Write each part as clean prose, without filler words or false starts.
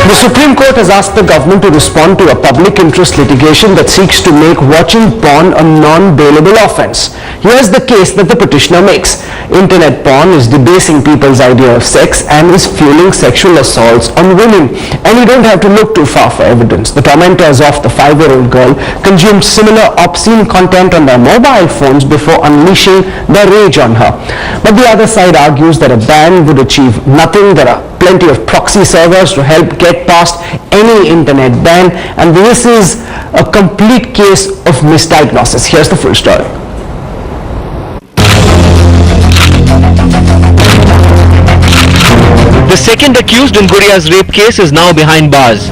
The Supreme Court has asked the government to respond to a public interest litigation that seeks to make watching porn a non-bailable offence. Here's the case that the petitioner makes. Internet porn is debasing people's idea of sex and is fueling sexual assaults on women. And you don't have to look too far for evidence. The tormentors of the 5-year-old girl consumed similar obscene content on their mobile phones before unleashing their rage on her. But the other side argues that a ban would achieve nothing. There are plenty of proxy servers to help get past any internet ban, and this is a complete case of misdiagnosis. Here's the full story. The second accused in Guria's rape case is now behind bars,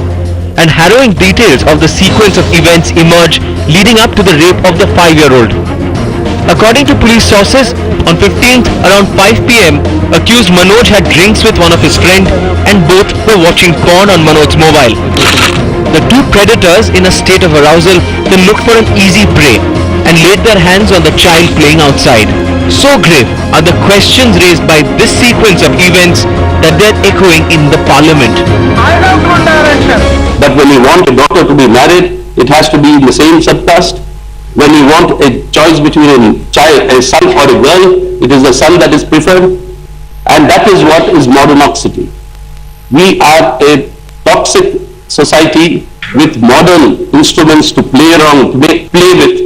and harrowing details of the sequence of events emerge leading up to the rape of the 5-year-old. According to police sources, on 15th around 5 p.m, accused Manoj had drinks with one of his friends and both were watching porn on Manoj's mobile. The two predators, in a state of arousal, then looked for an easy prey and laid their hands on the child playing outside. So grave are the questions raised by this sequence of events that they're echoing in the parliament. But when you want a daughter to be married, it has to be in the same subcaste. When you want a choice between a son or a girl, it is the son that is preferred. And that is what is modernoxity. We are a toxic society with modern instruments to play around, play with,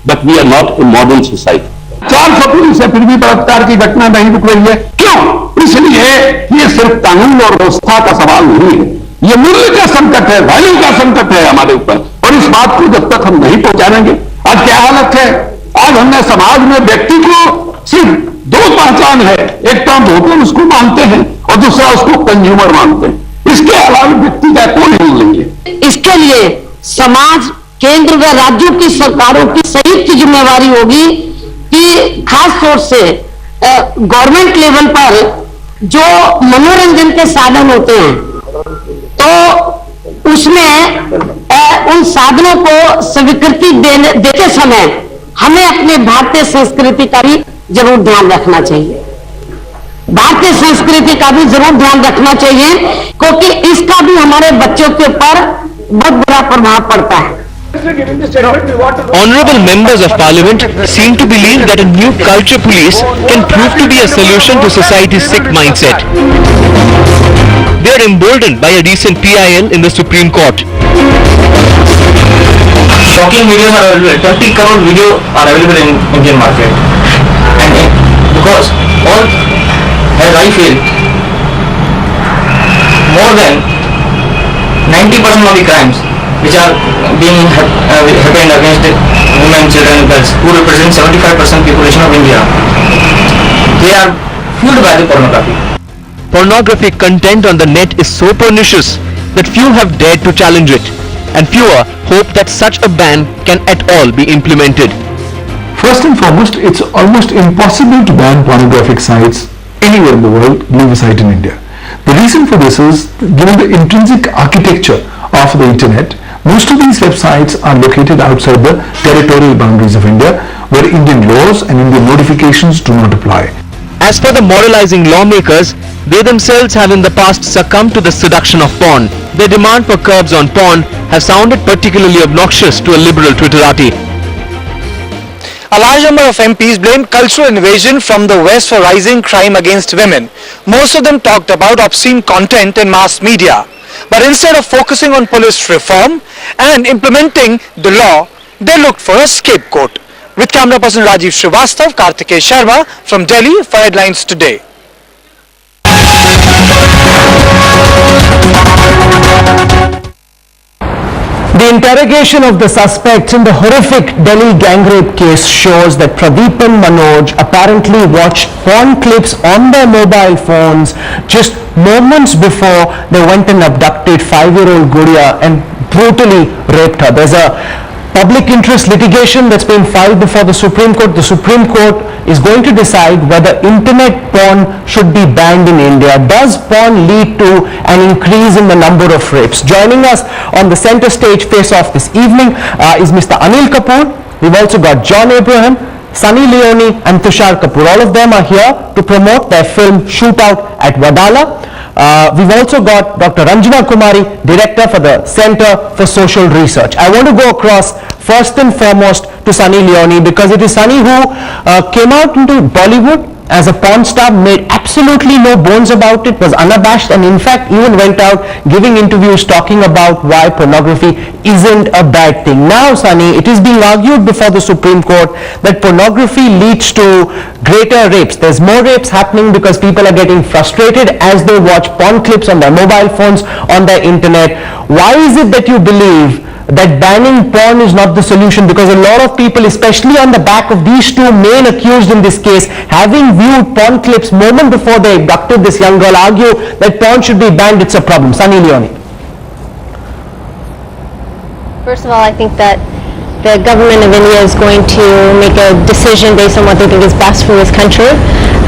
but we are not a modern society. 400 police से फिर भी बलात्कार की घटना नहीं रुक रही है। क्यों? इसलिए ये सिर्फ कानून और व्यवस्था का सवाल नहीं है, ये मूल्य का संकट है, वैल्यू का संकट है हमारे ऊपर, और इस बात को जब तक हम नहीं पहुंचाएंगे। आज क्या हालत है? आज हमने समाज में व्यक्ति को सिर्फ दो पहचान है, एक तो हम वोटर उसको मानते हैं और दूसरा उसको कंज्यूमर मानते हैं। इसके अलावा व्यक्ति का कोई नहीं लेंगे। इसके लिए समाज, केंद्र व राज्यों की सरकारों की संयुक्त जिम्मेवारी होगी कि खास तौर से गवर्नमेंट लेवल पर जो मनोरंजन के साधन होते हैं, तो उसमें उन साधनों को स्वीकृति देते समय हमें अपने भारतीय संस्कृति का भी जरूर ध्यान रखना चाहिए। भारतीय संस्कृति का भी जरूर ध्यान रखना चाहिए, क्योंकि इसका भी हमारे बच्चों के ऊपर बहुत बुरा प्रभाव पड़ता है। Honorable members of parliament seem to believe that a new culture police can prove to be a solution to society's sick mindset. They are emboldened by a recent PIL in the Supreme Court. Shocking videos are available. 20 crore videos are available in Indian market, and because all, as I feel, more than 90% of the crimes which are being happened against women, children, and girls, who represent 75% population of India, they are fueled by the pornography. Pornographic content on the net is so pernicious that few have dared to challenge it, and fewer hope that such a ban can at all be implemented. First and foremost, it's almost impossible to ban pornographic sites anywhere in the world, leave aside in India. The reason for this is, given the intrinsic architecture of the internet, most of these websites are located outside the territorial boundaries of India, where Indian laws and Indian notifications do not apply. As for the moralizing lawmakers, they themselves have in the past succumbed to the seduction of porn. Their demand for curbs on porn have sounded particularly obnoxious to a liberal Twitterati. A large number of MPs blamed cultural invasion from the West for rising crime against women. Most of them talked about obscene content in mass media. But instead of focusing on police reform and implementing the law, they looked for a scapegoat. With camera person Rajiv Srivastav, Kartikeya Sharma from Delhi for Headlines Today. The interrogation of the suspects in the horrific Delhi gang rape case shows that Pradeep and Manoj apparently watched porn clips on their mobile phones just moments before they went and abducted 5-year-old Guria and brutally raped her. There's a public interest litigation that's been filed before the Supreme Court. The Supreme Court is going to decide whether internet porn should be banned in India. Does porn lead to an increase in the number of rapes? Joining us on the center stage face-off this evening is Mr. Anil Kapoor. We've also got John Abraham, Sunny Leone and Tushar Kapoor. All of them are here to promote their film Shootout at Wadala. We've also got Dr. Ranjana Kumari, Director for the Center for Social Research. I want to go across first and foremost to Sunny Leone, because it is Sunny who came out into Bollywood as a porn star, made absolutely no bones about it, was unabashed, and in fact even went out giving interviews talking about why pornography isn't a bad thing. Now, Sunny, it is being argued before the Supreme Court that pornography leads to greater rapes. There's more rapes happening because people are getting frustrated as they watch porn clips on their mobile phones, on their internet. Why is it that you believe that banning porn is not the solution? Because a lot of people, especially on the back of these two main accused in this case, having viewed porn clips moment before they abducted this young girl, argue that porn should be banned. It's a problem. Sunny Leone. First of all, I think that the government of India is going to make a decision based on what they think is best for this country.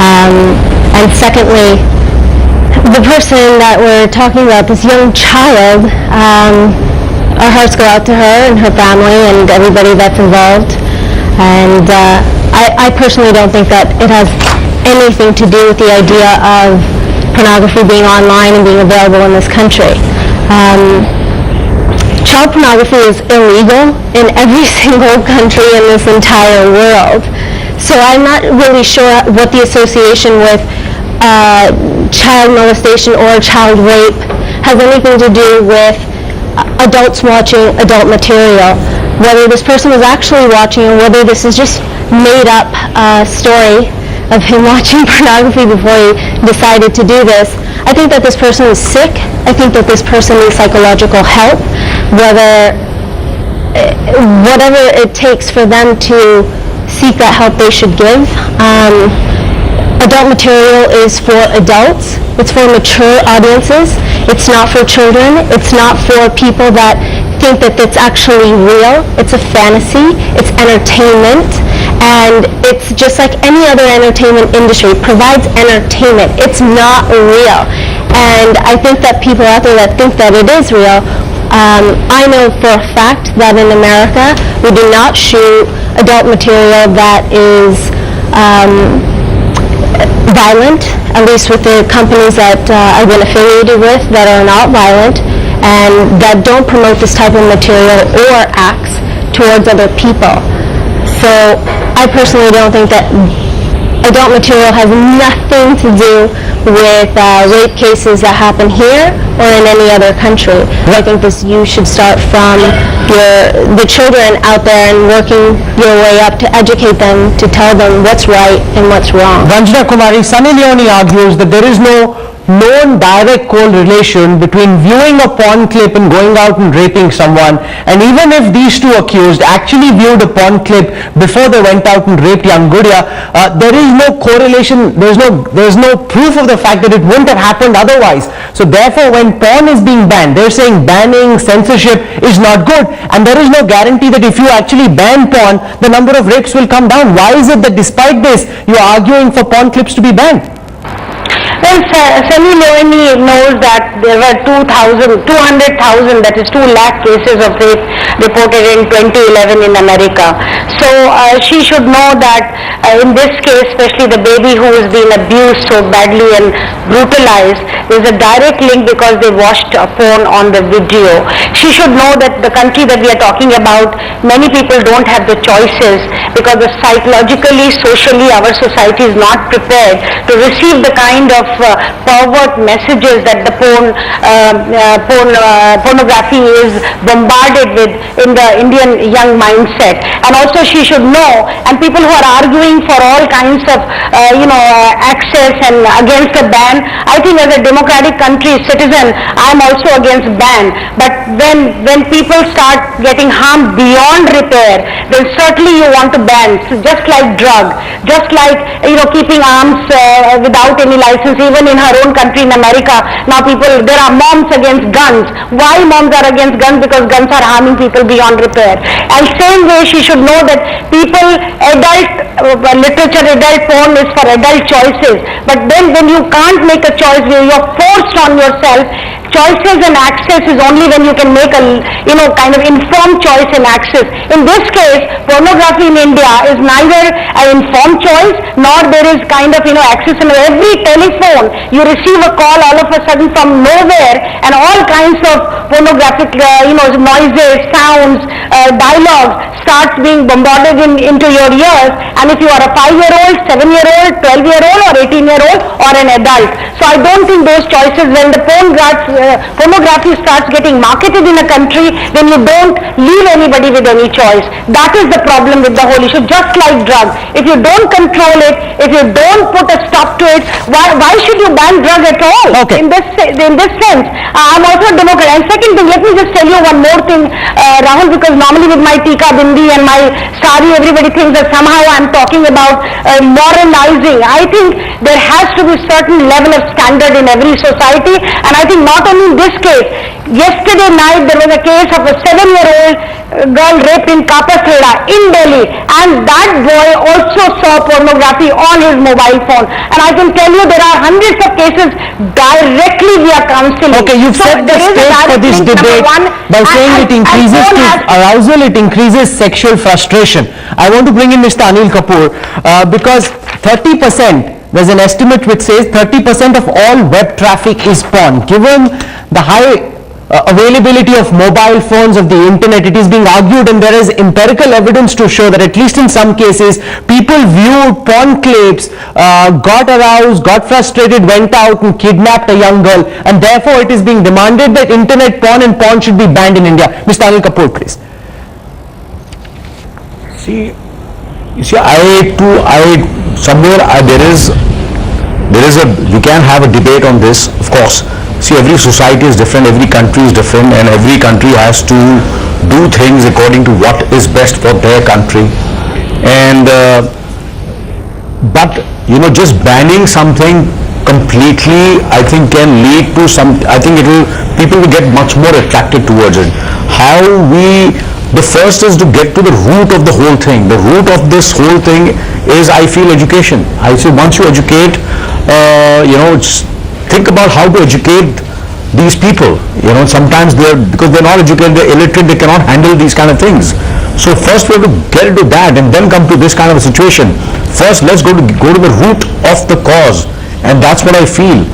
And secondly, the person that we're talking about, this young child, our hearts go out to her and her family and everybody that's involved. And I personally don't think that it has anything to do with the idea of pornography being online and being available in this country. Child pornography is illegal in every single country in this entire world. So I'm not really sure what the association with child molestation or child rape has anything to do with adults watching adult material. Whether this person was actually watching or whether this is just made up story of him watching pornography before he decided to do this, I think that this person is sick. I think that this person needs psychological help. Whatever it takes for them to seek that help, they should give. Adult material is for adults. It's for mature audiences. It's not for children. It's not for people that think that it's actually real. It's a fantasy. It's entertainment. And it's just like any other entertainment industry. It provides entertainment. It's not real. And I think that people out there that think that it is real, I know for a fact that in America we do not shoot adult material that is violent, at least with the companies that I've been affiliated with that are not violent and that don't promote this type of material or acts towards other people. So I personally don't think that adult material has nothing to do with rape cases that happen here or in any other country. I think you should start from the children out there and working your way up to educate them, to tell them what's right and what's wrong. Ranjana Kumari, Sunny Leone argues that there is no known direct correlation between viewing a porn clip and going out and raping someone, and even if these two accused actually viewed a porn clip before they went out and raped young Gudia, there is no correlation, there's no proof of the fact that it wouldn't have happened otherwise. So therefore, when porn is being banned, they're saying banning, censorship is not good, and there is no guarantee that if you actually ban porn, the number of rapes will come down. Why is it that despite this, you're arguing for porn clips to be banned? Well, Sunny Leone knows that there were 200,000, that is 2 lakh cases of rape reported in 2011 in America. So she should know that in this case, especially the baby who is being abused so badly and brutalized, there's a direct link because they watched porn on the video. She should know that the country that we are talking about, many people don't have the choices because psychologically, socially, our society is not prepared to receive the kind of pervert messages that the pornography is bombarded with in the Indian young mindset. And also she should know, and people who are arguing for all kinds of access and against a ban, I think as a democratic country citizen, I'm also against ban. But when people start getting harmed beyond repair, then certainly you want to ban. So just like drug, just like keeping arms without any license, even in her own country in America, now there are moms against guns. Why moms are against guns? Because guns are harming people beyond repair. And same way she should know that adult literature, adult porn is for adult choices. But then when you can't make a choice, where you're forced on yourself, choices and access is only when you can make a, kind of informed choice and access. In this case, pornography in India is neither an informed choice nor there is kind of, access. In every telephone, you receive a call all of a sudden from nowhere and all kinds of pornographic, noises, sounds, dialogues starts being bombarded into your ears. And if you are a 5-year-old, 7-year-old, 12-year-old or 18-year-old or an adult. So I don't think those choices, when the pornography starts getting marketed in a country, then you don't leave anybody with any choice. That is the problem with the whole issue, just like drugs. If you don't control it, if you don't put a stop to it, why should you ban drug at all? Okay. In this sense, I'm also a Democrat. And second thing, let me just tell you one more thing, Rahul, because normally with my tika bindi and my sari, everybody thinks that somehow I'm talking about moralizing. I think there has to be certain level of standard in every society, and I think not only in this case. Yesterday night there was a case of a 7-year-old girl raped in Kapatheda in Delhi, and that boy also saw pornography on his mobile phone. And I can tell you there are hundreds of cases directly via counseling. Okay, you've set the stage for this debate by saying it increases arousal, it increases sexual frustration. I want to bring in Mr. Anil Kapoor because 30%, there's an estimate which says 30% of all web traffic is porn. Given the high availability of mobile phones, of the internet, it is being argued, and there is empirical evidence to show that at least in some cases people viewed porn clips, got aroused, got frustrated, went out and kidnapped a young girl, and therefore it is being demanded that internet porn and porn should be banned in India. Mr. Anil Kapoor, please. We can have a debate on this, of course. See, every society is different, every country is different, and every country has to do things according to what is best for their country. And but just banning something completely, I think, can lead to people will get much more attracted towards it. The first is to get to the root of the whole thing. The root of this whole thing is, I feel, education. I say once you educate, think about how to educate these people. Sometimes because they're not educated, they're illiterate, they cannot handle these kind of things. So first we have to get into that and then come to this kind of a situation. First, let's go to the root of the cause, and that's what I feel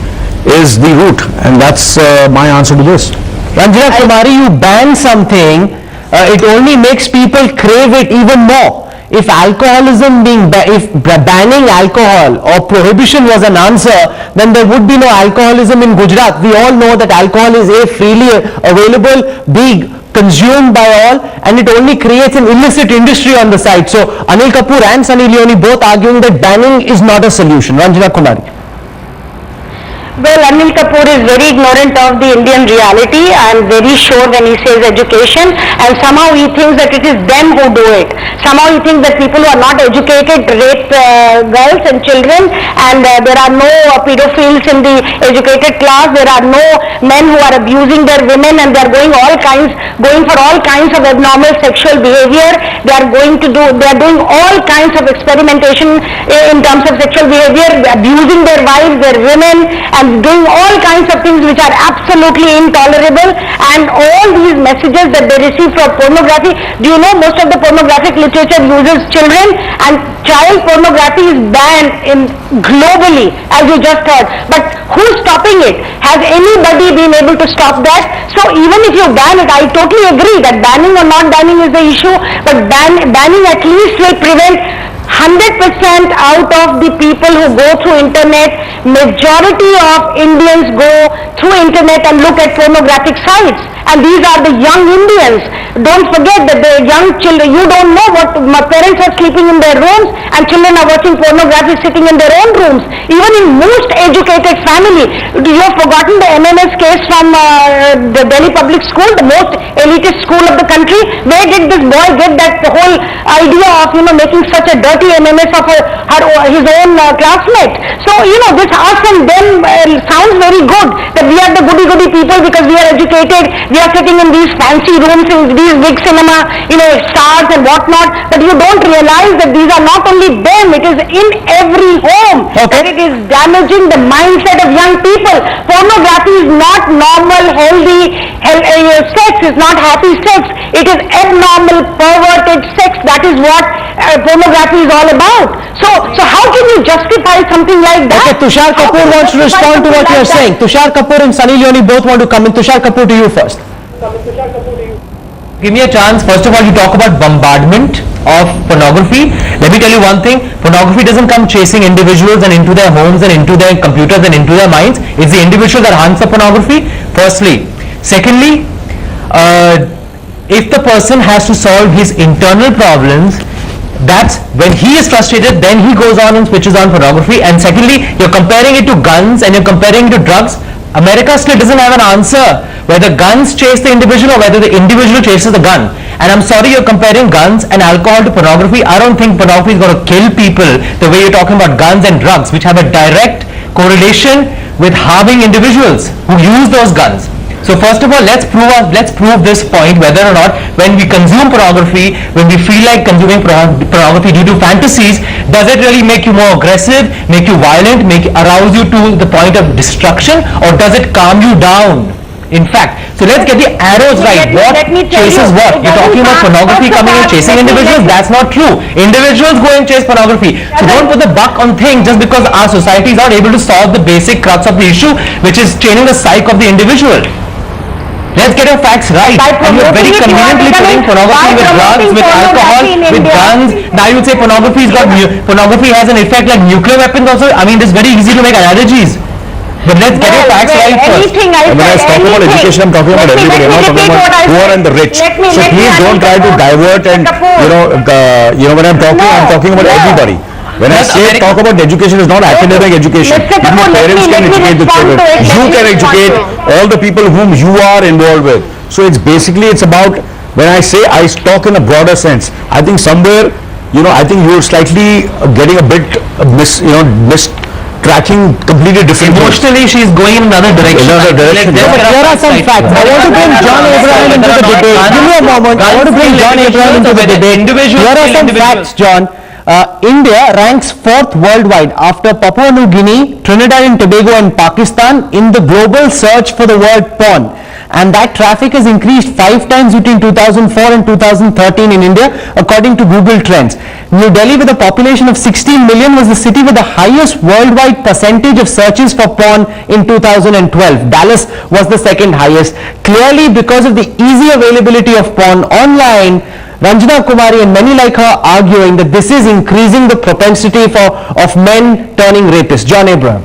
is the root, and that's my answer to this. Ranjana Kumari, you ban something, it only makes people crave it even more. If banning alcohol or prohibition was an answer, then there would be no alcoholism in Gujarat. We all know that alcohol is freely available, being consumed by all, and it only creates an illicit industry on the side. So Anil Kapoor and Sunny Leone both arguing that banning is not a solution. Ranjana Kumari. Well, Anil Kapoor is very ignorant of the Indian reality. I am very sure when he says education, and somehow he thinks that it is them who do it. Somehow he thinks that people who are not educated rape girls and children, and there are no pedophiles in the educated class. There are no men who are abusing their women, and they are going for all kinds of abnormal sexual behavior. They are doing all kinds of experimentation in terms of sexual behavior, abusing their wives, their women, and doing all kinds of things which are absolutely intolerable. And all these messages that they receive from pornography, do you know most of the pornographic literature uses children, and child pornography is banned globally, as you just heard. But who's stopping it? Has anybody been able to stop that? So even if you ban it, I totally agree that banning or not banning is the issue, but banning at least will prevent 100% out of the people who go through internet. Majority of Indians go through internet and look at pornographic sites, and these are the young Indians. Don't forget that the young children, you don't know what parents are sleeping in their rooms and children are watching pornography sitting in their own rooms. Even in most educated family, you have forgotten the MMS case from the Delhi Public School, the most elitist school of the country. Where did this boy get that whole idea of making such a dirty MMS of his own classmate? So this us and them sounds very good, that we are the goody people people because we are educated, we are sitting in these fancy rooms, in these big cinema, stars and whatnot, but you don't realize that these are not only them, it is in every home. Okay. And it is damaging the mindset of young people. Pornography is not normal, healthy sex, is not happy sex. It is abnormal, perverted sex. That is what pornography is all about. So how can you justify something like that? Okay, Tushar How Kapoor can you wants to justify respond to what something you're like saying. that? Tushar Kapoor and Sunny Leone both want to come in. Tushar Kapoor, to you first. Give me a chance. First of all, you talk about bombardment of pornography. Let me tell you one thing. Pornography doesn't come chasing individuals and into their homes and into their computers and into their minds. It's the individual that hunts for pornography, firstly. Secondly, if the person has to solve his internal problems, that's when he is frustrated, then he goes on and switches on pornography. And secondly, you're comparing it to guns and you're comparing it to drugs. America still doesn't have an answer whether guns chase the individual or whether the individual chases the gun. And I'm sorry you're comparing guns and alcohol to pornography. I don't think pornography is going to kill people the way you're talking about guns and drugs, which have a direct correlation with harming individuals who use those guns. So first of all, let's prove this point, whether or not when we consume pornography, when we feel like consuming pornography due to fantasies, does it really make you more aggressive, make you violent, arouse you to the point of destruction, or does it calm you down? In fact, so let's get the arrows right. What chases what? You're talking about pornography coming and chasing individuals. That's not true. Individuals go and chase pornography. So don't put the buck on things just because our society is not able to solve the basic crux of the issue, which is changing the psyche of the individual. Let's get your facts right. And you're very conveniently putting pornography with drugs, with alcohol, with guns. Now you'd say pornography has an effect like nuclear weapons also. I mean, it's very easy to make analogies. But let's get your facts right first. When I talk about education, I'm talking about everybody. I'm not talking about poor and the rich. So please don't try to divert and, when I'm talking about everybody. When I say talk about education, it's not academic education. Even the parents can educate the children. You can educate all the people whom you are involved with. So it's about, when I say I talk in a broader sense, I think somewhere, I think you're slightly getting a bit tracking completely different. Emotionally, she's going in another direction. There are some facts. I want to bring John Abraham into the debate. Give me a moment. I want to bring John Abraham into the debate. Here are some facts, John. India ranks 4th worldwide after Papua New Guinea, Trinidad and Tobago and Pakistan in the global search for the word porn. And that traffic has increased 5 times between 2004 and 2013 in India, according to Google Trends. New Delhi, with a population of 16 million, was the city with the highest worldwide percentage of searches for porn in 2012. Dallas was the second highest. Clearly, because of the easy availability of porn online, Ranjana Kumari and many like her arguing that this is increasing the propensity of men turning rapists. John Abraham.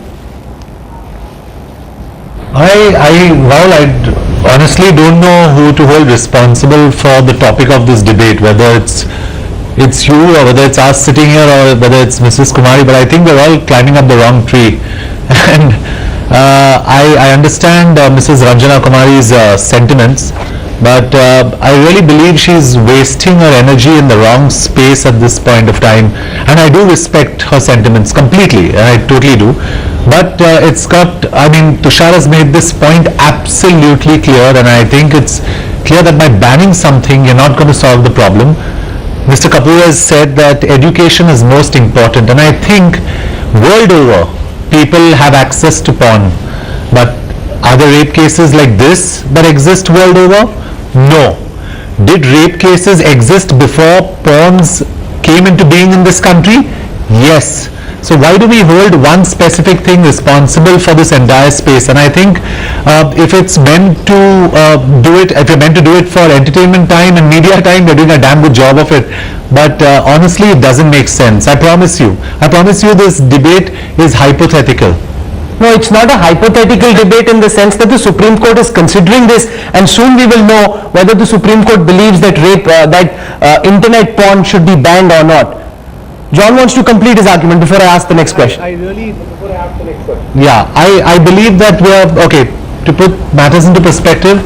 I honestly don't know who to hold responsible for the topic of this debate, whether it's you or whether it's us sitting here or whether it's Mrs. Kumari, but I think we're all climbing up the wrong tree. And I understand Mrs. Ranjana Kumari's sentiments, but I really believe she's wasting her energy in the wrong space at this point of time, and I do respect her sentiments completely, I totally do. But Tushar has made this point absolutely clear, and I think it's clear that by banning something, you're not going to solve the problem. Mr. Kapoor has said that education is most important, and I think world over, people have access to porn. But are there rape cases like this that exist world over? No. Did rape cases exist before porns came into being in this country? Yes. So why do we hold one specific thing responsible for this entire space? And I think if it's meant to if you're meant to do it for entertainment time and media time, they're doing a damn good job of it. But honestly, it doesn't make sense. I promise you this debate is hypothetical. No, it's not a hypothetical debate in the sense that the Supreme Court is considering this, and soon we will know whether the Supreme Court believes that internet porn should be banned or not. John wants to complete his argument before I ask the next question. Yeah, I believe that to put matters into perspective,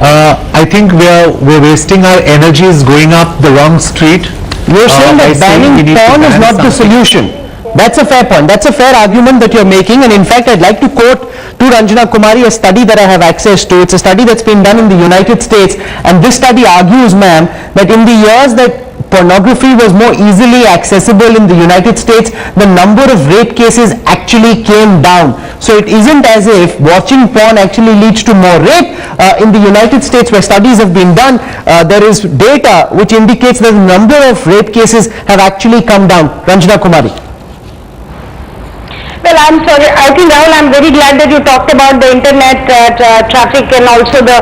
I think we're wasting our energies going up the wrong street. You're saying that banning porn is not the solution. That's a fair point. That's a fair argument that you're making, and in fact I'd like to quote to Ranjana Kumari a study that I have access to. It's a study that's been done in the United States, and this study argues, ma'am, that in the years that pornography was more easily accessible in the United States, the number of rape cases actually came down. So it isn't as if watching porn actually leads to more rape. In the United States, where studies have been done, there is data which indicates that the number of rape cases have actually come down. Ranjana Kumari. Well, I'm sorry. I think, Rahul, I'm very glad that you talked about the internet traffic and also the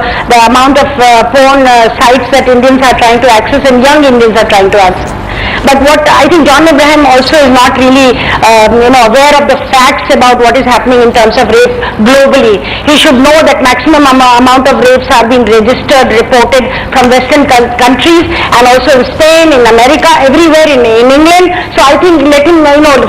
amount of porn sites that Indians are trying to access and young Indians are trying to access. But what I think John Abraham also is not really, aware of the facts about what is happening in terms of rape globally. He should know that maximum amount of rapes are being registered, reported from Western countries and also in Spain, in America, everywhere in England. So I think let him,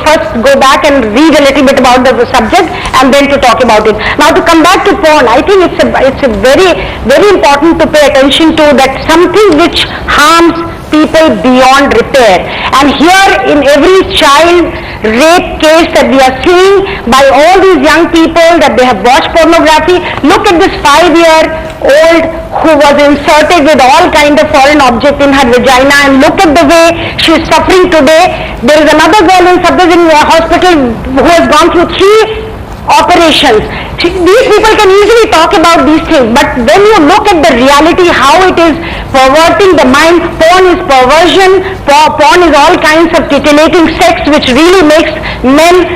first go back and read a little bit about the subject and then to talk about it. Now to come back to porn, I think it's a very, very important to pay attention to that something which harms people beyond repair. And here in every child rape case that we are seeing by all these young people that they have watched pornography, look at this 5-year-old who was inserted with all kind of foreign object in her vagina, and look at the way she is suffering today. There is another girl in Safdarjung hospital who has gone through 3 operations. These people can easily talk about these things, but when you look at the reality, how it is perverting the mind, porn is perversion, porn is all kinds of titillating sex which really makes men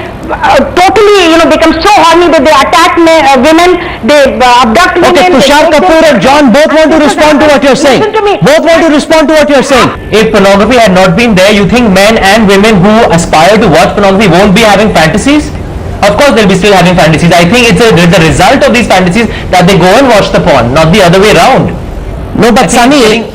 totally, become so horny that they attack women, they abduct women. Okay, Tushar Kapoor and John both want to respond to what you're saying. Listen to me. Both want to respond to what you're saying. If pornography had not been there, you think men and women who aspire to watch pornography won't be having fantasies? Of course they'll be still having fantasies. I think it's the result of these fantasies that they go and watch the porn, not the other way around. No, but Sunny, it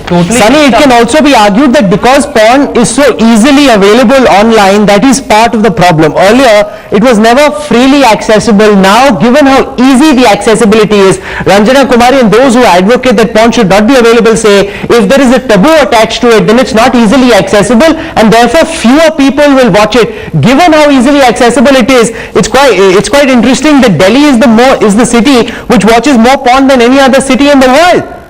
can also be argued that because porn is so easily available online, that is part of the problem. Earlier, it was never freely accessible. Now, given how easy the accessibility is, Ranjana Kumari and those who advocate that porn should not be available say, if there is a taboo attached to it, then it's not easily accessible, and therefore fewer people will watch it. Given how easily accessible it is, it's quite interesting that Delhi is the city which watches more porn than any other city in the world.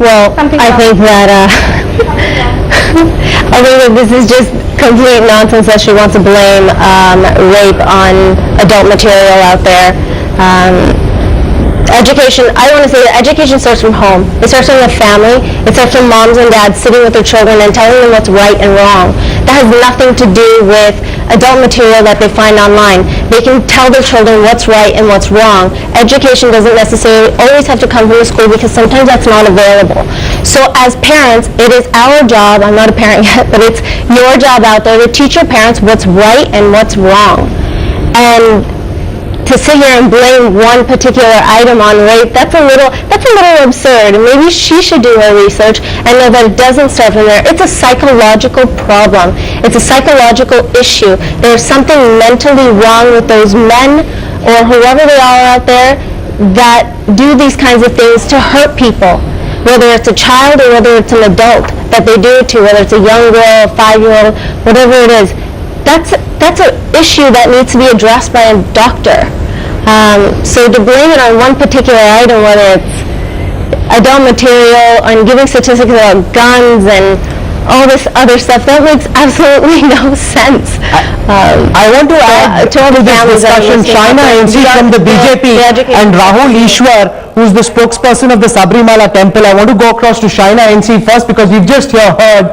Well, I think that this is just complete nonsense that she wants to blame rape on adult material out there. Education, I want to say that education starts from home. It starts from the family. It starts from moms and dads sitting with their children and telling them what's right and wrong. That has nothing to do with adult material that they find online. They can tell their children what's right and what's wrong. Education doesn't necessarily always have to come from the school because sometimes that's not available. So as parents, it is our job, I'm not a parent yet, but it's your job out there to teach your parents what's right and what's wrong. And to sit here and blame one particular item on rape, that's a little absurd. And maybe she should do her research and know that it doesn't start from there. It's a psychological problem. It's a psychological issue. There's something mentally wrong with those men or whoever they are out there that do these kinds of things to hurt people, whether it's a child or whether it's an adult that they do it to, whether it's a young girl, a 5-year-old, whatever it is. That's an issue that needs to be addressed by a doctor. So to blame it on one particular item, whether it's adult material and giving statistics about guns and all this other stuff, that makes absolutely no sense. I want to add to this discussion Shaina ANC from the BJP and Rahul Ishwar, who is the spokesperson of the Sabrimala temple. I want to go across to Shaina ANC first because we've just heard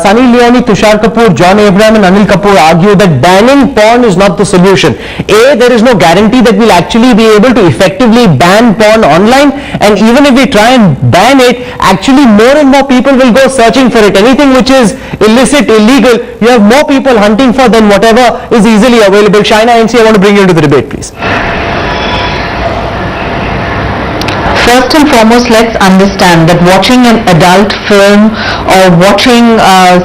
Sunny Leone, Tushar Kapoor, John Abraham and Anil Kapoor argue that banning porn is not the solution. There is no guarantee that we'll actually be able to effectively ban porn online, and even if we try and ban it, actually more and more people will go searching for it. Anything which is illicit, illegal, you have more people hunting for than whatever is easily available. Shaina ANC, I want to bring you into the debate, please. first and foremost, let's understand that watching an adult film or watching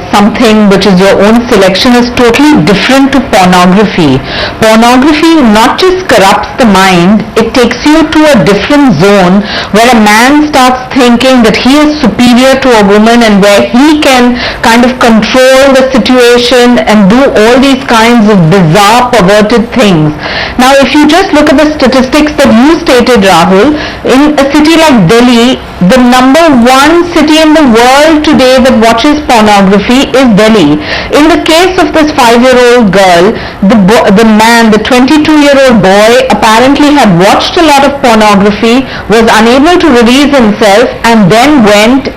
something which is your own selection is totally different to pornography. Pornography not just corrupts the mind, it takes you to a different zone where a man starts thinking that he is superior to a woman and where he can kind of control the situation and do all these kinds of bizarre, perverted things. Now, if you just look at the statistics that you stated, Rahul, in a city like Delhi, the number one city in the world today that watches pornography is Delhi. In the case of this 5-year-old girl, the man, the 22-year-old boy, apparently had watched a lot of pornography, was unable to release himself, and then went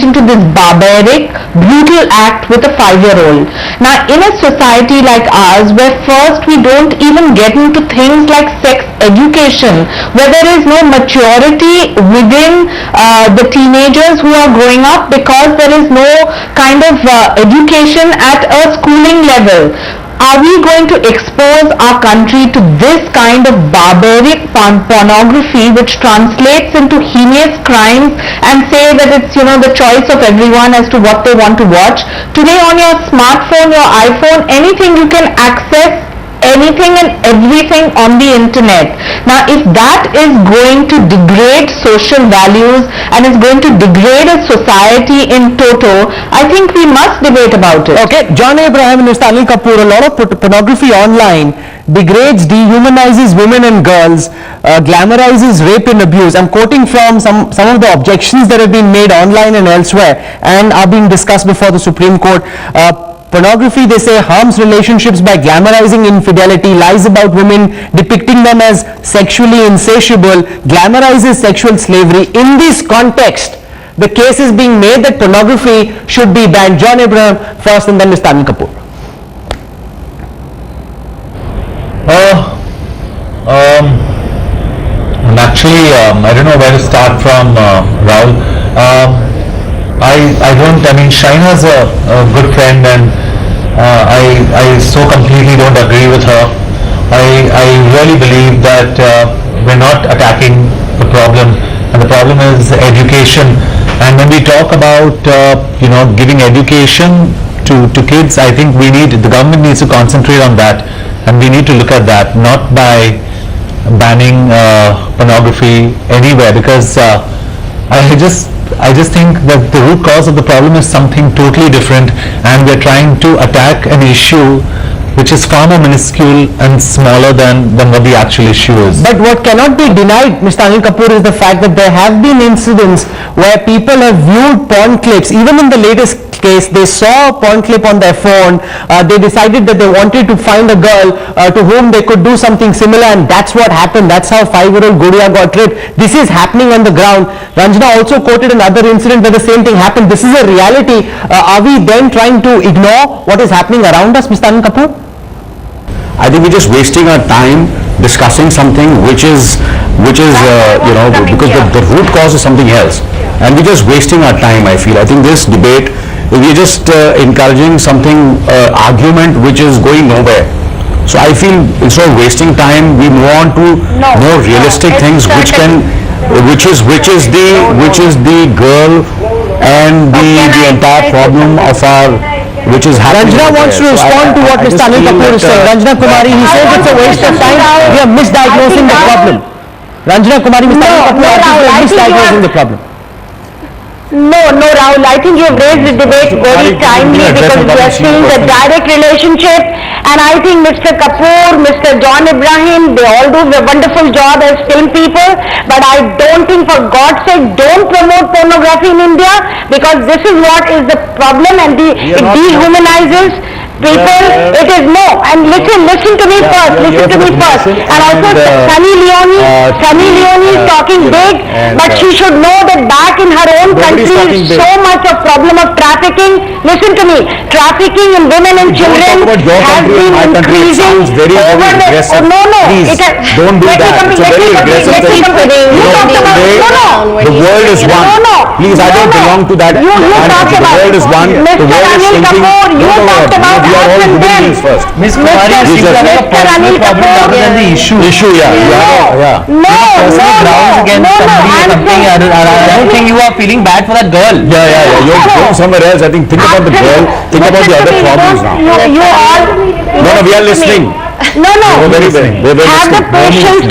into this barbaric, brutal act with a 5-year-old. Now, in a society like ours, where first we don't even get into things like sex education, where there is no maturity within the teenagers who are growing up because there is no kind of education at a schooling level. Are we going to expose our country to this kind of barbaric pornography which translates into heinous crimes and say that it's, the choice of everyone as to what they want to watch? Today on your smartphone, your iPhone, anything you can access anything and everything on the internet. Now, if that is going to degrade social values and is going to degrade a society in toto, I think we must debate about it. Okay, John Abraham and Mr. Anil Kapoor, a lot of pornography online degrades, dehumanizes women and girls, glamorizes rape and abuse. I'm quoting from some of the objections that have been made online and elsewhere and are being discussed before the Supreme Court. Pornography, they say, harms relationships by glamorizing infidelity, lies about women, depicting them as sexually insatiable, glamorizes sexual slavery. In this context, the case is being made that pornography should be banned. John Abraham first and then Mr. Anil Kapoor. Actually, I don't know where to start from, Rahul. Shaina's a good friend, and I so completely don't agree with her. I really believe that we're not attacking the problem, and the problem is education. And when we talk about giving education to kids, I think the government needs to concentrate on that, and we need to look at that, not by banning pornography anywhere, because I just think that the root cause of the problem is something totally different, and we're trying to attack an issue which is far more minuscule and smaller than what the actual issue is. But what cannot be denied, Mr. Anil Kapoor, is the fact that there have been incidents where people have viewed porn clips. Even in the latest case, they saw a porn clip on their phone, they decided that they wanted to find a girl to whom they could do something similar, and that's what happened. That's how 5-year-old Gudiya got raped. This is happening on the ground. Ranjana also quoted another incident where the same thing happened. This is a reality. Are we then trying to ignore what is happening around us, Mr. Anil Kapoor? I think we're just wasting our time discussing something which is because the root cause is something else, and we're just wasting our time. I feel. I think this debate, we're just encouraging something argument which is going nowhere. So I feel instead of wasting time, we move on to more realistic things, which is the girl and the entire problem of our. Which is happening. Ranjana wants to respond to what Mr. Anil Kapoor is saying. Ranjana Kumari, he says it's a waste of time. We are misdiagnosing the problem. Ranjana Kumari, Mr. Anil Kapoor, we are misdiagnosing the problem. No, Rahul, I think you've raised the debate very timely because we are seeing the direct relationship, and I think Mr. Kapoor, Mr. John Abraham, they all do a wonderful job as film people, but I don't think, for God's sake, don't promote pornography in India, because this is what is the problem, and it dehumanizes people. It is no, and listen to me first, and also Sunny Leone is talking big, but she should know that back in her own country so much of problem of trafficking. Listen to me, trafficking in women and children has been increasing over the, Don't do that. It's a very aggressive thing. The world is one. Please, I don't belong to that. The world is one. The world is thinking. You talked about we are all human beings first. Miss Kumari, Yes, yes. Mr. Anil Kapoor. rather than the issue. Yeah. No, Grounds against somebody or something. I don't think you are feeling bad for that girl. Yeah. You're going somewhere else. I think about the girl, think about the other problems now. You all. No, we are listening. No. We're very listening. Have the patience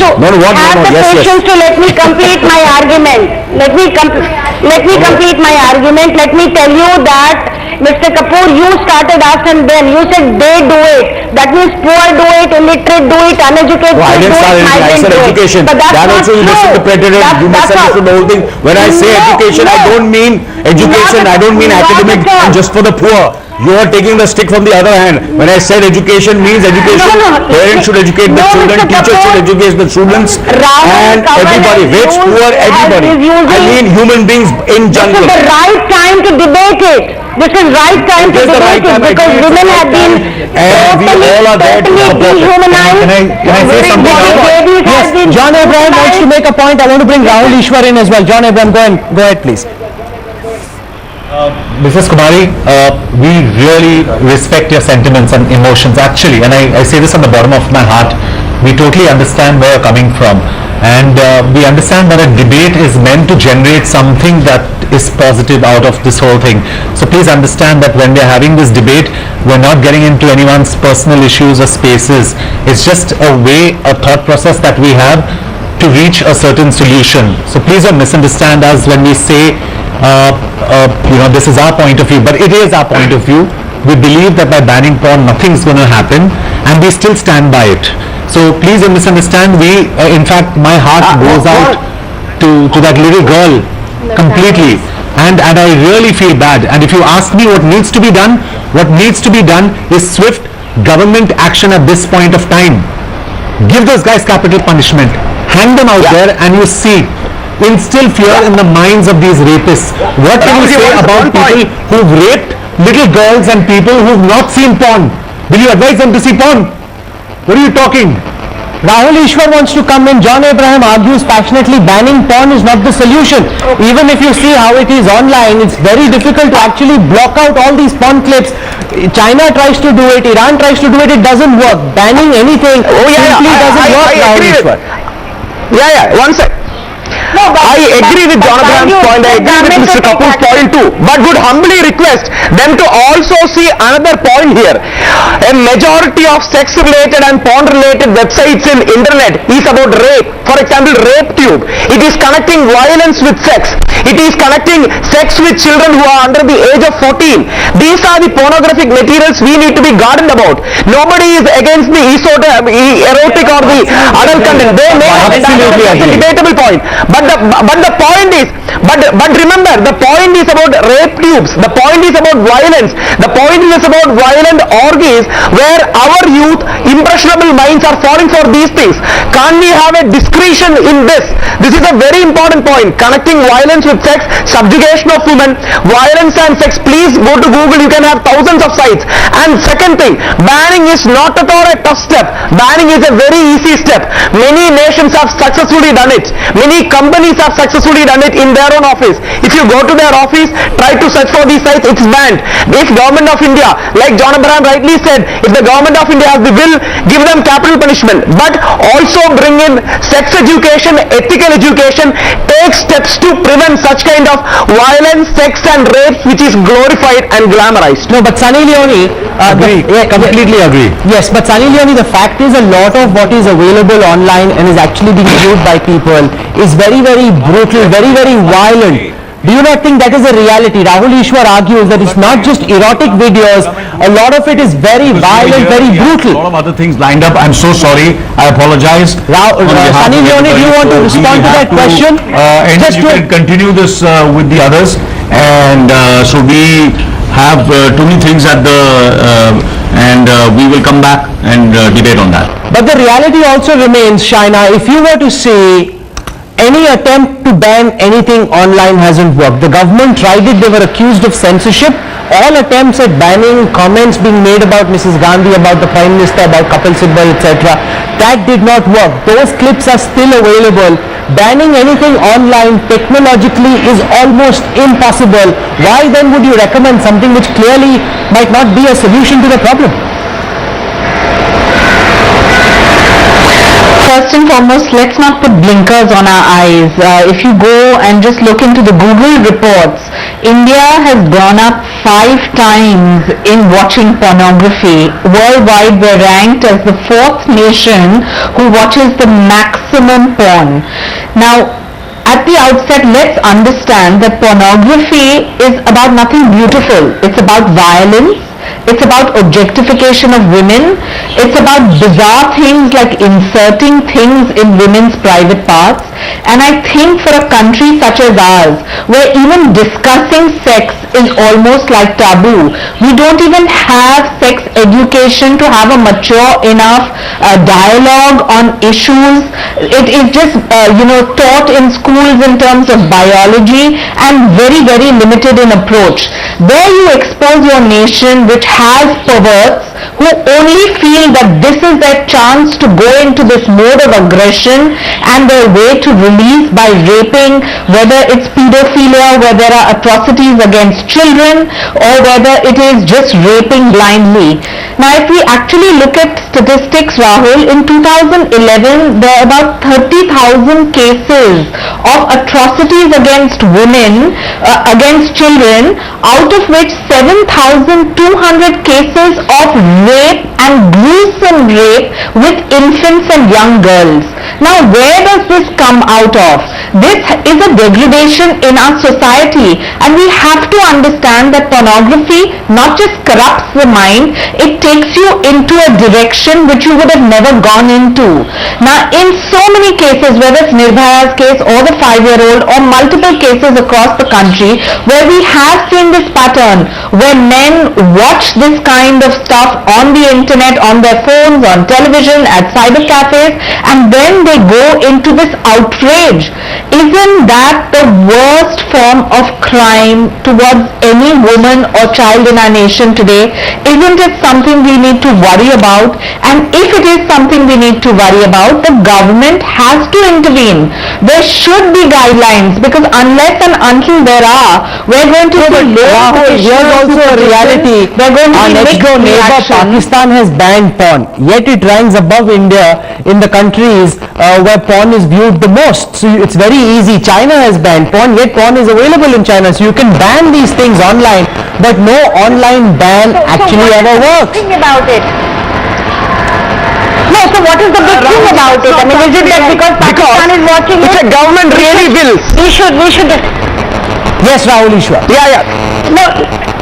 to let me complete my argument. Let me complete my argument. Let me tell you that Mr. Kapoor, you started us and then you said they do it. That means poor do it, illiterate do it, uneducated I do didn't start it, anything. I migrant said do it. education. But that's That not also you true. misinterpreted it. You That's misunderstood the whole thing. When I say education, I don't mean education. I don't mean academic and just for the poor. You are taking the stick from the other hand. When I said education means education, parents should educate the children, teachers should educate the students, and everybody, rich, poor, everybody. I mean human beings in general. This is the right time to debate it. This is right time to debate it because women have been totally dehumanized. Can I say something? Yes, John Abraham wants to make a point. I want to bring Rahul Ishwar in as well. John Abraham, go ahead please. Mrs. Kumari, we really respect your sentiments and emotions actually, and I say this on the bottom of my heart. We totally understand where you're coming from, and we understand that a debate is meant to generate something that is positive out of this whole thing. So please understand that when we're having this debate, we're not getting into anyone's personal issues or spaces. It's just a way, a thought process that we have to reach a certain solution. So please don't misunderstand us when we say this is our point of view, but it is our point of view. We believe that by banning porn, nothing's going to happen, and we still stand by it. So please don't misunderstand. We, in fact, my heart goes out to that little girl completely, and I really feel bad. And if you ask me what needs to be done is swift government action at this point of time. Give those guys capital punishment. Hang them out there, and you see. Instill fear in the minds of these rapists. What can you say about people who've raped little girls and people who've not seen porn? Will you advise them to see porn? What are you talking? Rahul Ishwar wants to come in. John Abraham argues passionately banning porn is not the solution. Even if you see how it is online, it's very difficult to actually block out all these porn clips. China tries to do it, Iran tries to do it, it doesn't work. Banning anything simply doesn't work, Rahul Ishwar. One sec. I agree with John Abraham's point, I agree with Mr. Kapoor's point too, but would humbly request them to also see another point here. A majority of sex-related and porn-related websites in internet is about rape. For example, RapeTube. It is connecting violence with sex. It is connecting sex with children who are under the age of 14. These are the pornographic materials we need to be guarded about. Nobody is against the erotic or the adult content. They may have a debatable point. But the point is, but remember, the point is about rape tubes. The point is about violence. The point is about violent orgies where our youth, impressionable minds are falling for these things. Can't we have a discretion in this? This is a very important point. Connecting violence with sex, subjugation of women, violence and sex. Please go to Google. You can have thousands of sites. And second thing, banning is not at all a tough step. Banning is a very easy step. Many nations have successfully done it. Many companies have successfully done it in their own office. If you go to their office, try to search for these sites, it's banned. If Government of India, like John Abraham rightly said, if the Government of India has the will, give them capital punishment, but also bring in sex education, ethical education, take steps to prevent such kind of violence, sex and rape which is glorified and glamorized. No, but Sunny Leone, completely agree. Yes, but Sunny Leone, the fact is a lot of what is available online and is actually being viewed by people is very, very brutal, very, very violent. Do you not think that is a reality? Rahul Ishwar argues that it's not just erotic videos, a lot of it is very violent, very brutal. A lot of other things lined up. I'm so sorry. I apologize. Sunny Leone, do you want to respond to that question? Just you can continue this with the others. And so we have too many things at the and we will come back and debate on that. But the reality also remains, Shaina, if you were to say Any attempt to ban anything online hasn't worked. The government tried it, they were accused of censorship. All attempts at banning comments being made about Mrs. Gandhi, about the Prime Minister, about Kapil Sibal, etc., that did not work. Those clips are still available. Banning anything online technologically is almost impossible. Why then would you recommend something which clearly might not be a solution to the problem? First and foremost, let's not put blinkers on our eyes. If you go and just look into the Google reports, India has gone up 5 times in watching pornography. Worldwide, we're ranked as the 4th nation who watches the maximum porn. Now, at the outset, let's understand that pornography is about nothing beautiful. It's about violence. It's about objectification of women. It's about bizarre things like inserting things in women's private parts. And I think for a country such as ours, where even discussing sex is almost like taboo, we don't even have sex education to have a mature enough dialogue on issues. It is just, taught in schools in terms of biology and very, very limited in approach. There you expose your nation which has perverts who only feel that this is their chance to go into this mode of aggression and their way to release by raping, whether it's pedophilia, where there are atrocities against children, or whether it is just raping blindly. Now, if we actually look at statistics, Rahul, in 2011, there are about 30,000 cases of atrocities against women, against children, out of which 7,200 cases of rape and gruesome rape with infants and young girls. Now, where does this come out of? This is a degradation in our society, and we have to understand that pornography not just corrupts the mind, it takes you into a direction which you would have never gone into. Now, in so many cases, whether it's Nirbhaya's case or the 5-year-old or multiple cases across the country, where we have seen this pattern, where men watch this kind of stuff on the internet, on their phones, on television, at cyber cafes, and then they go into this outrage. Isn't that the worst form of crime towards any woman or child in our nation today? Isn't it something we need to worry about? And if it is something we need to worry about, the government has to intervene. There should be guidelines, because unless and until there are, we're going to see here's also a reality. Our next door neighbor Pakistan has banned porn, yet it ranks above India in the countries where porn is viewed the most. So it's very easy. China has banned porn, yet porn is available in China. So you can ban these things online, but no online ban actually ever works. Think about it. No, so what is the big thing about it? I mean, is it that because Pakistan is watching it? If a government really wills. We should. Yes, Rahul Ishwar. Yeah. No.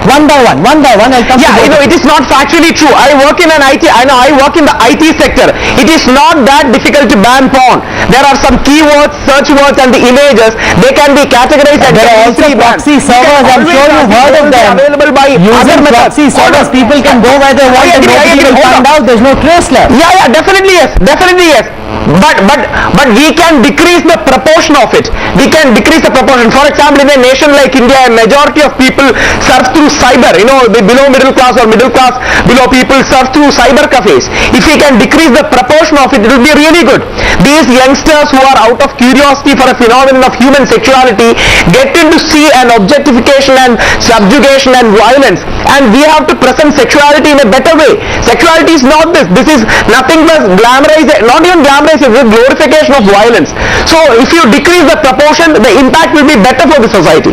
One by one, I'll come to it is not factually true. I work in an IT, I work in the IT sector. It is not that difficult to ban porn. There are some keywords, search words, and the images, they can be categorized and there are also proxy servers, I'm sure you've heard of them. Available by using proxy servers, people can go where they want and nobody will find out, there's no trace left. Yeah, definitely yes. But we can decrease the proportion of it. We can decrease the proportion. For example, in a nation like India, a majority of people surf through cyber. The below middle class or middle class below people surf through cyber cafes. If we can decrease the proportion of it, it will be really good. These youngsters who are out of curiosity for a phenomenon of human sexuality get into see an objectification and subjugation and violence. And we have to present sexuality in a better way. Sexuality is not this. This is nothing but glamorization, not even glamorization, it's a glorification of violence. So if you decrease the proportion, the impact will be better for the society.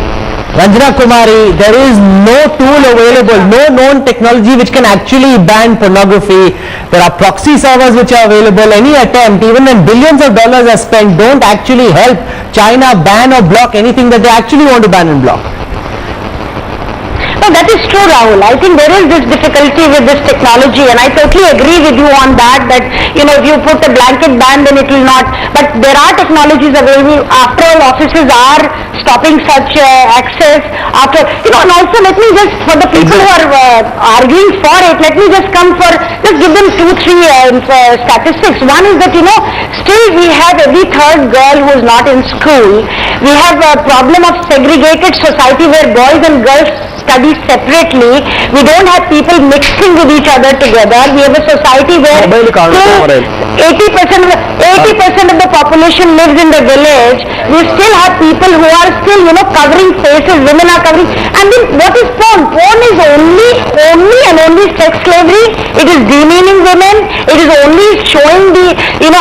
Ranjana Kumari, there is no tool available, no known technology which can actually ban pornography. There are proxy servers which are available. Any attempt, even when billions of dollars are spent, don't actually help China ban or block anything that they actually want to ban and block. No, that is true, Rahul. I think there is this difficulty with this technology, and I totally agree with you on that, if you put a blanket ban, then it will not. But there are technologies available. After all, offices are stopping such access after, and also let me just, for the people who are arguing for it, let me just give them 2-3 statistics. One is that, still we have every third girl who is not in school. We have a problem of segregated society where boys and girls study separately. We don't have people mixing with each other together. We have a society where 80% of the population lives in the village. We still have people who are still, covering faces. Women are covering. And then what is porn? Porn is only sex slavery. It is demeaning women. It is only showing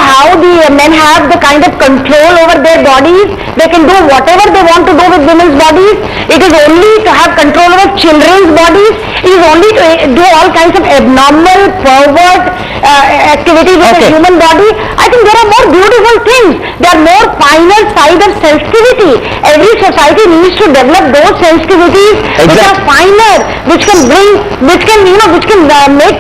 how the men have the kind of control over their bodies. They can do whatever they want to do with women's bodies. It is only to have control over children's bodies. It is only to do all kinds of abnormal, pervert activities with the human body. I think there are more beautiful things. There are more finer side of sensitivity. Every society needs to develop those sensitivities which are finer, which can make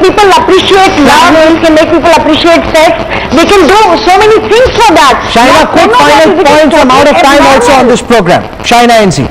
people appreciate love, which can make people appreciate sex. They can do so many things for that. Shaina, quick final points. I'm out of time also on this program. Shaina NC.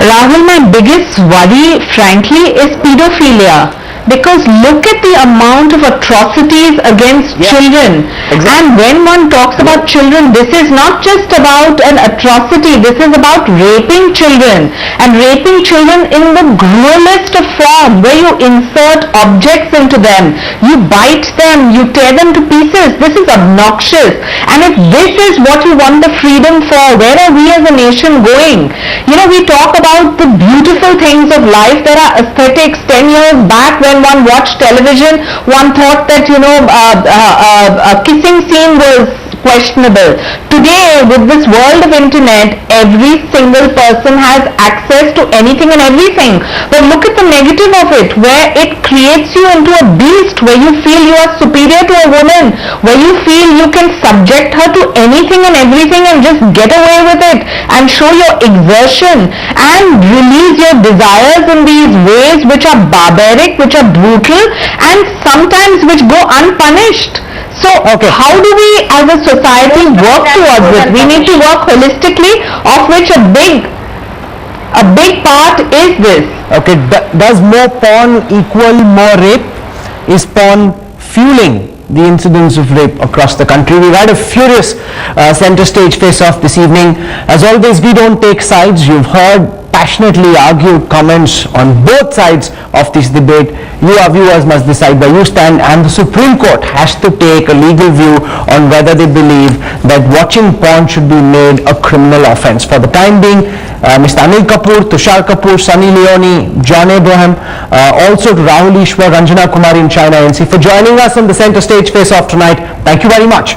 Rahul, my biggest worry, frankly, is pedophilia. Because look at the amount of atrocities against children. And when one talks about children, this is not just about an atrocity, this is about raping children. And raping children in the cruelest of form, where you insert objects into them, you bite them, you tear them to pieces. This is obnoxious. And if this is what you want the freedom for, where are we as a nation going? We talk about the beautiful things of life. There are aesthetics. 10 years back when one watched television, one thought that, a kissing scene was questionable. Today, with this world of internet, every single person has access to anything and everything. But look at the negative of it, where it creates you into a beast, where you feel you are superior to a woman, where you feel you can subject her to anything and everything and just get away with it and show your exertion and release your desires in these ways which are barbaric, which are brutal, and sometimes which go unpunished. So how do we as a society work towards this? We need to work holistically, of which a big part is this. Okay, does more porn equal more rape? Is porn fueling the incidents of rape across the country? We've had a furious center stage face-off this evening. As always, we don't take sides. You've heard passionately argued comments on both sides of this debate. You, our viewers, must decide where you stand, and the Supreme Court has to take a legal view on whether they believe that watching porn should be made a criminal offense. For the time being, Mr. Anil Kapoor, Tushar Kapoor, Sunny Leone, John Abraham, also to Rahul Ishwar, Ranjana Kumari and Shaina NC for joining us on the center stage face-off tonight. Thank you very much.